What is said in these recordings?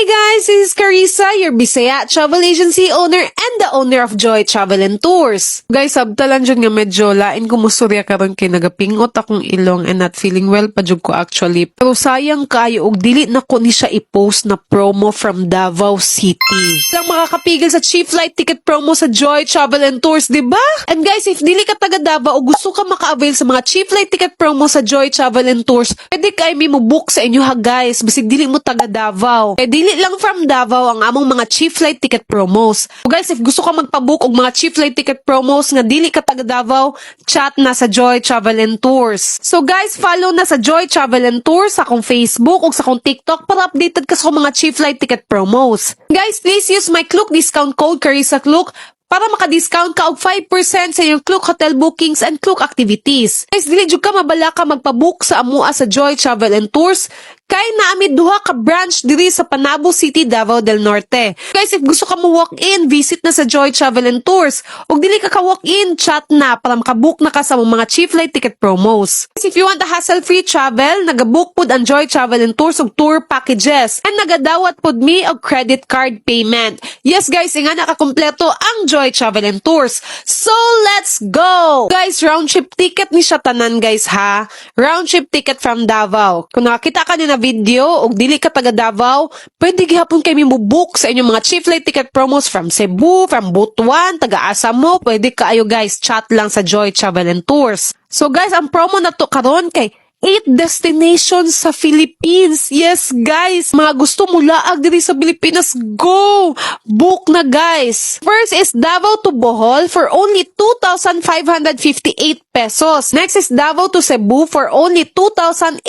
Hi guys, this is Carissa, your Bisaya travel agency owner and the owner of Joy Travel and Tours. Guys, sabtalan dyan nga medyo lain ko musurya karon kay nagapingot akong ilong and not feeling well pa jud ko actually. Pero sayang kayo og dili na ko ni siya i-post na promo from Davao City. Lang makakapigil sa cheap flight ticket promo sa Joy Travel and Tours, di ba? And guys, if dili ka taga Davao o gusto ka maka-avail sa mga cheap flight ticket promo sa Joy Travel and Tours, pwede kay mi mo book sa inyo ha guys, basig dili mo taga Davao. Dili lang from Davao ang among mga cheap flight ticket promos. So guys, if gusto ka magpabook og mga cheap flight ticket promos nga dili ka taga Davao, chat na sa Joy Travel and Tours. So guys, follow na sa Joy Travel and Tours sa akong Facebook ug sa akong TikTok para updated ka sa mga cheap flight ticket promos. Guys, please use my Klook discount code KarissaKlook para maka-discount ka og 5% sa iyong Klook hotel bookings and Klook activities. Guys, dili jud ka mabala ka magpabook sa amua sa Joy Travel and Tours kay naami duha ka branch diri sa Panabo City, Davao del Norte. Guys, if gusto ka mo walk-in, visit na sa Joy Travel and Tours. Ug dili ka walk-in, chat na para makabook na ka sa mga cheap flight ticket promos. Guys, if you want a hassle-free travel, nagabook pod ang Joy Travel and Tours og tour packages and nagadawat pod mi og credit card payment. Yes guys, nga nakakompleto ang Joy Travel and Tours. So, let's go! Guys, round trip ticket ni siya tanan guys ha. Round trip ticket from Davao. Kung nakakita ka ni na video ug dili ka taga Davao, pwede gihapon kay mi mo book sa inyong mga cheap flight ticket promos from Cebu, from Butuan, taga Asam mo, pwede kaayo guys, chat lang sa Joy Travel and Tours. So guys, ang promo na to karon kay 8 destinations sa Philippines. Yes, guys. Mga gusto mo laag diri sa Pilipinas, go! Book na, guys. First is Davao to Bohol for only 2,558 pesos. Next is Davao to Cebu for only 2,888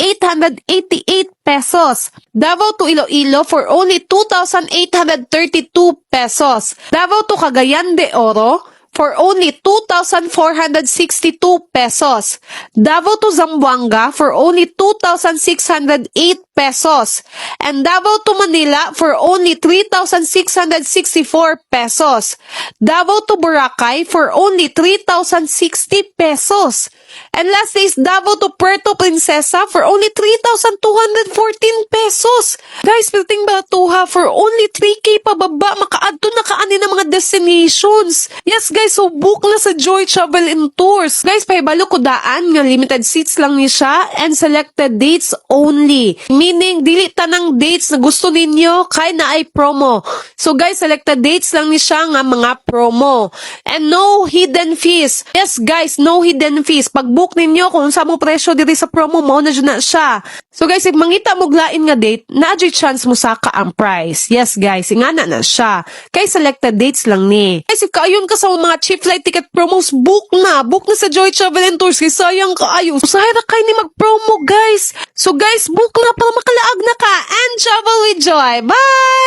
pesos. Davao to Iloilo for only 2,832 pesos. Davao to Cagayan de Oro for only 2,462 pesos. Davao to Zamboanga for only 2,608 pesos. And Davao to Manila for only 3,664 pesos. Davao to Boracay for only 3,060 pesos. And last is Davao to Puerto Princesa for only 3,214 pesos. Guys, piting batuha for only 3K pababa, makaadto na kaani ng mga destinations. Yes guys, so book na sa Joy Travel and Tours. Guys, pahibalo ko daan nga limited seats lang ni siya and selected dates only. Meaning, dili tanang dates na gusto ninyo kay na ay promo. So guys, selected dates lang ni siya nga mga promo. And no hidden fees. Yes guys, no hidden fees. Pag book ninyo kung sa mo presyo diri sa promo mo, na dyan na siya. So guys, if mangita mo lain nga date, na chance mo saka ang price. Yes guys, ingana na siya. Kay selected dates lang ni. Guys, if kaayon ka sa mga cheap flight ticket promos, book na. Book na sa Joy Travel and Tours. Kay sayang kaayo. Usahira kay ni mag-promo guys. So guys, book na para makalaag na ka and travel with Joy. Bye!